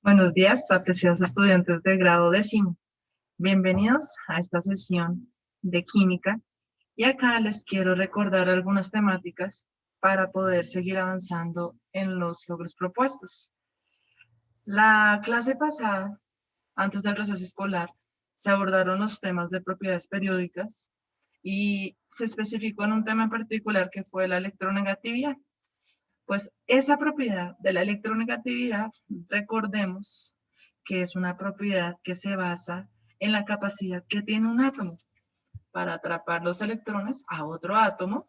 Buenos días, apreciados estudiantes de grado décimo. Bienvenidos a esta sesión de química y acá les quiero recordar algunas temáticas para poder seguir avanzando en los logros propuestos. La clase pasada, antes del receso escolar, se abordaron los temas de propiedades periódicas y se especificó en un tema en particular que fue la electronegatividad. Pues esa propiedad de la electronegatividad, recordemos que es una propiedad que se basa en la capacidad que tiene un átomo para atrapar los electrones a otro átomo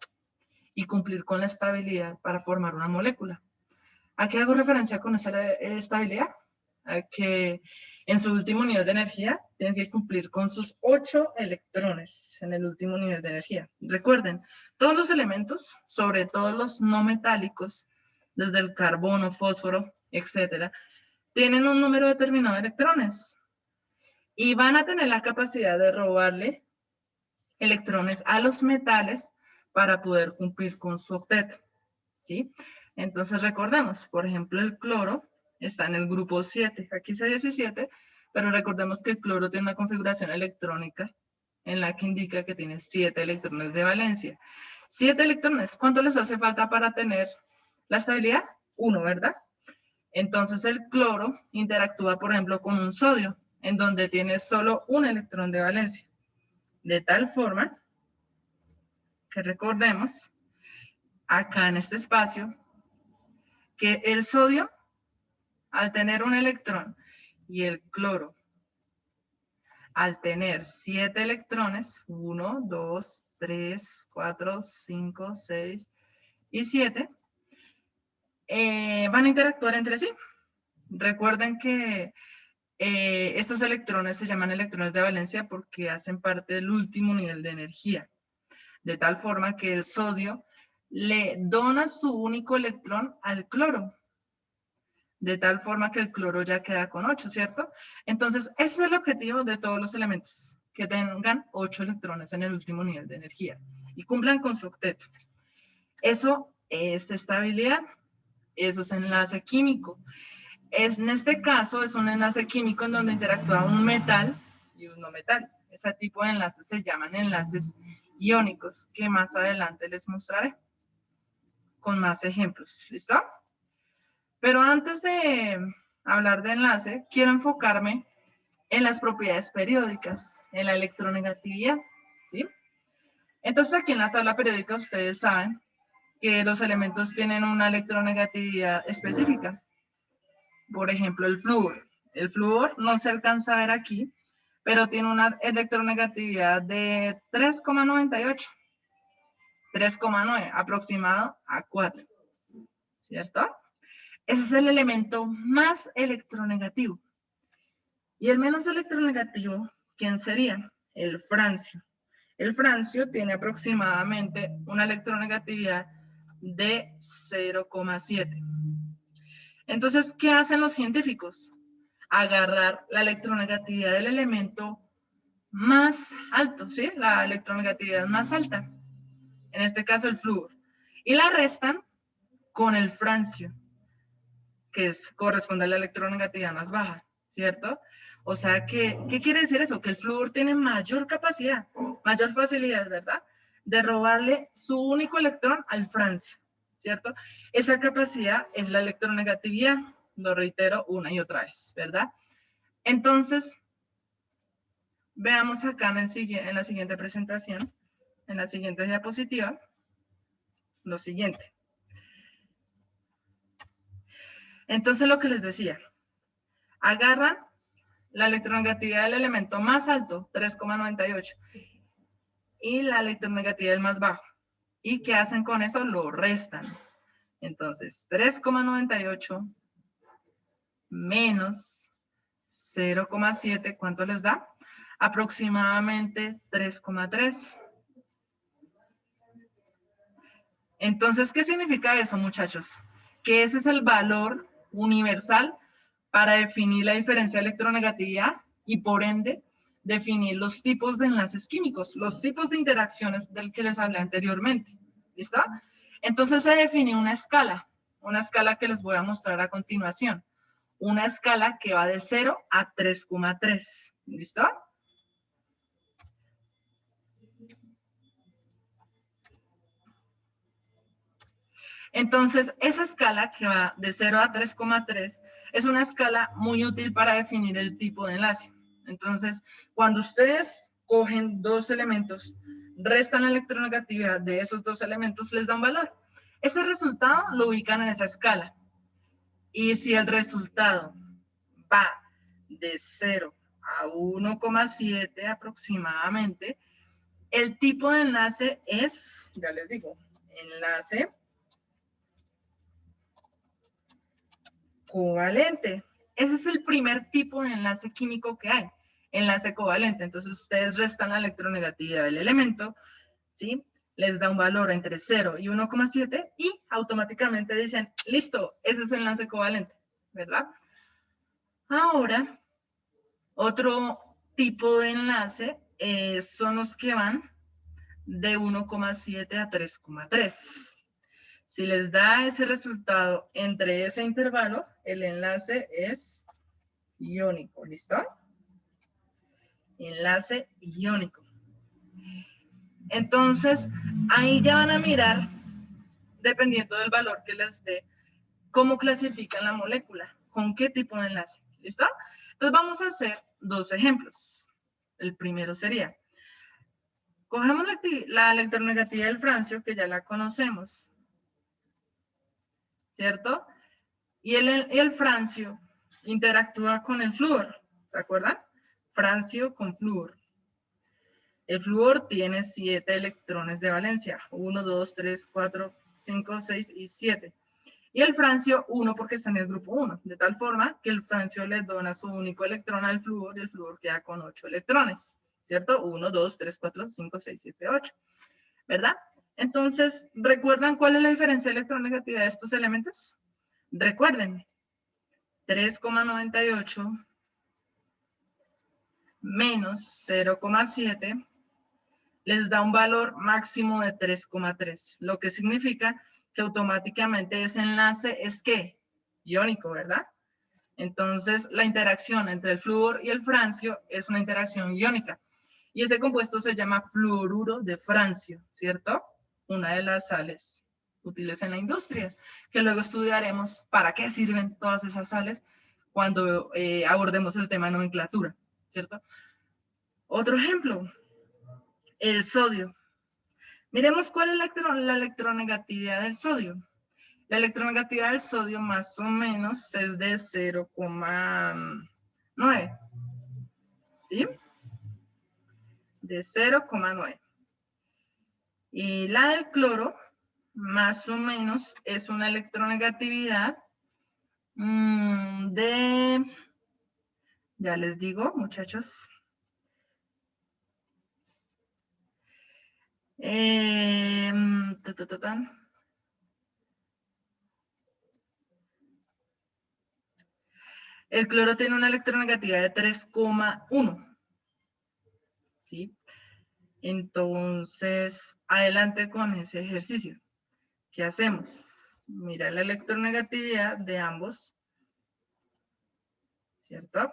y cumplir con la estabilidad para formar una molécula. ¿A qué hago referencia con esa estabilidad? A que en su último nivel de energía tienen que cumplir con sus 8 electrones en el último nivel de energía. Recuerden, todos los elementos, sobre todo los no metálicos, desde el carbono, fósforo, etcétera, tienen un número determinado de electrones y van a tener la capacidad de robarle electrones a los metales para poder cumplir con su octeto, ¿sí? Entonces recordemos, por ejemplo, el cloro está en el grupo 7, aquí dice 17, pero recordemos que el cloro tiene una configuración electrónica en la que indica que tiene 7 electrones de valencia. 7 electrones, ¿cuánto les hace falta para tener la estabilidad? 1, ¿verdad? Entonces el cloro interactúa, por ejemplo, con un sodio, en donde tiene solo un electrón de valencia. De tal forma que recordemos, acá en este espacio, que el sodio, al tener un electrón, y el cloro, al tener 7 electrones, 1, 2, 3, 4, 5, 6 y 7, van a interactuar entre sí. Recuerden que estos electrones se llaman electrones de valencia porque hacen parte del último nivel de energía, de tal forma que el sodio le dona su único electrón al cloro, de tal forma que el cloro ya queda con 8, ¿cierto? Entonces, ese es el objetivo de todos los elementos, que tengan 8 electrones en el último nivel de energía y cumplan con su octeto. Eso es estabilidad, eso es enlace químico. En este caso es un enlace químico en donde interactúa un metal y un no metal. Ese tipo de enlaces se llaman enlaces iónicos, que más adelante les mostraré con más ejemplos. ¿Listo? Pero antes de hablar de enlace, quiero enfocarme en las propiedades periódicas, en la electronegatividad, ¿sí? Entonces aquí en la tabla periódica ustedes saben que los elementos tienen una electronegatividad específica. Por ejemplo, el flúor. El flúor no se alcanza a ver aquí, pero tiene una electronegatividad de 3,98. 3,9, aproximado a 4, ¿cierto? Ese es el elemento más electronegativo. Y el menos electronegativo, ¿quién sería? El francio. El francio tiene aproximadamente una electronegatividad de 0,7. Entonces, ¿qué hacen los científicos? Agarrar la electronegatividad del elemento más alto, ¿sí? La electronegatividad más alta, en este caso el flúor, y la restan con el francio, que corresponde a la electronegatividad más baja, ¿cierto? O sea, ¿qué quiere decir eso? Que el flúor tiene mayor capacidad, mayor facilidad, ¿verdad? De robarle su único electrón al francio, ¿cierto? Esa capacidad es la electronegatividad, lo reitero una y otra vez, ¿verdad? Entonces, veamos acá en la siguiente presentación, en la siguiente diapositiva, lo siguiente. Entonces, lo que les decía, agarran la electronegatividad del elemento más alto, 3,98, y la electronegatividad del más bajo. ¿Y qué hacen con eso? Lo restan. Entonces, 3,98 menos 0,7, ¿cuánto les da? Aproximadamente 3,3. Entonces, ¿qué significa eso, muchachos? Que ese es el valor universal para definir la diferencia de electronegatividad y, por ende, definir los tipos de enlaces químicos, los tipos de interacciones del que les hablé anteriormente. ¿Listo? Entonces se definió una escala que les voy a mostrar a continuación. una escala que va de 0 a 3,3. ¿Listo? Entonces, esa escala que va de 0 a 3,3 es una escala muy útil para definir el tipo de enlace. Entonces, cuando ustedes cogen dos elementos, restan la electronegatividad de esos dos elementos, les da un valor. Ese resultado lo ubican en esa escala. Y si el resultado va de 0 a 1,7 aproximadamente, el tipo de enlace es, ya les digo, enlace covalente. Ese es el primer tipo de enlace químico que hay, enlace covalente. Entonces ustedes restan la electronegatividad del elemento, ¿sí? Les da un valor entre 0 y 1,7 y automáticamente dicen, listo, ese es el enlace covalente, ¿verdad? Ahora, otro tipo de enlace son los que van de 1,7 a 3,3. Si les da ese resultado entre ese intervalo, el enlace es iónico, ¿listo? Enlace iónico. Entonces, ahí ya van a mirar, dependiendo del valor que les dé, cómo clasifican la molécula, con qué tipo de enlace, ¿listo? Entonces vamos a hacer dos ejemplos. El primero sería, cogemos la electronegatividad del francio, que ya la conocemos, ¿cierto? Y el francio interactúa con el flúor, ¿se acuerdan? Francio con flúor. El flúor tiene 7 electrones de valencia, 1, 2, 3, 4, 5, 6 y 7. Y el francio 1 porque está en el grupo 1, de tal forma que el francio le dona su único electrón al flúor y el flúor queda con 8 electrones, ¿cierto? 1, 2, 3, 4, 5, 6, 7, 8, ¿verdad? Entonces, ¿recuerdan cuál es la diferencia de electronegatividad de estos elementos? Recuerden, 3,98 menos 0,7 les da un valor máximo de 3,3, lo que significa que automáticamente ese enlace es ¿qué? Iónico, ¿verdad? Entonces, la interacción entre el flúor y el francio es una interacción iónica. Y ese compuesto se llama fluoruro de francio, ¿cierto? Una de las sales útiles en la industria, que luego estudiaremos para qué sirven todas esas sales cuando abordemos el tema de nomenclatura, ¿cierto? Otro ejemplo, el sodio. Miremos cuál es la electronegatividad del sodio. La electronegatividad del sodio más o menos es de 0,9, ¿sí? De 0,9. Y la del cloro más o menos es una electronegatividad de, ya les digo, muchachos, el cloro tiene una electronegatividad de 3,1, ¿sí? Entonces, adelante con ese ejercicio. ¿Qué hacemos? Mira la electronegatividad de ambos, ¿cierto?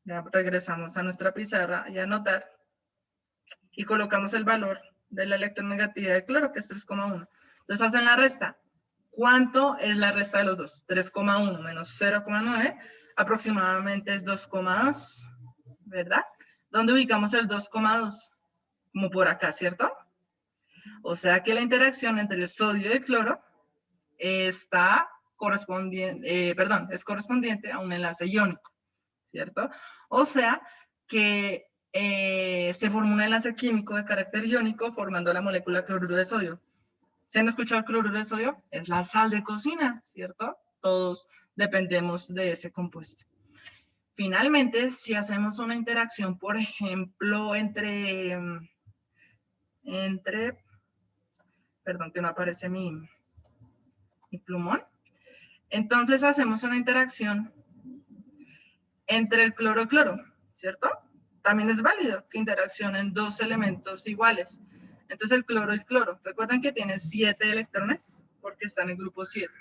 Ya regresamos a nuestra pizarra y a anotar. Y colocamos el valor de la electronegatividad de cloro, que es 3,1. Entonces hacen la resta. ¿Cuánto es la resta de los dos? 3,1 menos 0,9 aproximadamente es 2,2, ¿verdad? ¿Dónde ubicamos el 2,2? Como por acá, ¿cierto? O sea que la interacción entre el sodio y el cloro está correspondiente, es correspondiente a un enlace iónico, ¿cierto? O sea que se forma un enlace químico de carácter iónico formando la molécula cloruro de sodio. ¿Se han escuchado el cloruro de sodio? Es la sal de cocina, ¿cierto? Todos dependemos de ese compuesto. Finalmente, si hacemos una interacción, por ejemplo, perdón que no aparece mi plumón. Entonces hacemos una interacción entre el cloro y cloro, ¿cierto? También es válido que interaccionen dos elementos iguales. Entonces el cloro y cloro, recuerden que tiene 7 electrones porque está en el grupo 7.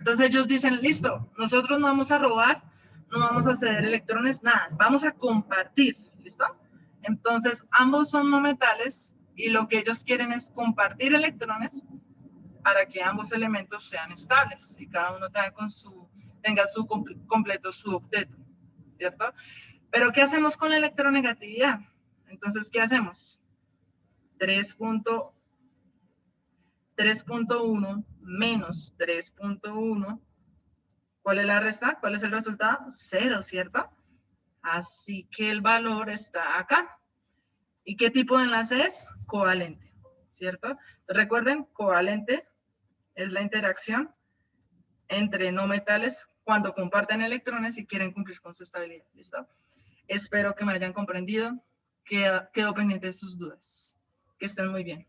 Entonces ellos dicen, listo, nosotros no vamos a robar, no vamos a ceder electrones, nada, vamos a compartir, ¿listo? Entonces ambos son no metales y lo que ellos quieren es compartir electrones para que ambos elementos sean estables y cada uno tenga su completo su octeto, ¿cierto? Pero ¿qué hacemos con la electronegatividad? Entonces, ¿qué hacemos? 3.1 menos 3.1. ¿Cuál es la resta? ¿Cuál es el resultado? 0, ¿cierto? Así que el valor está acá. ¿Y qué tipo de enlace es? Covalente, ¿cierto? Recuerden, covalente es la interacción entre no metales cuando comparten electrones y quieren cumplir con su estabilidad, ¿listo? Espero que me hayan comprendido. Quedo pendiente de sus dudas. Que estén muy bien.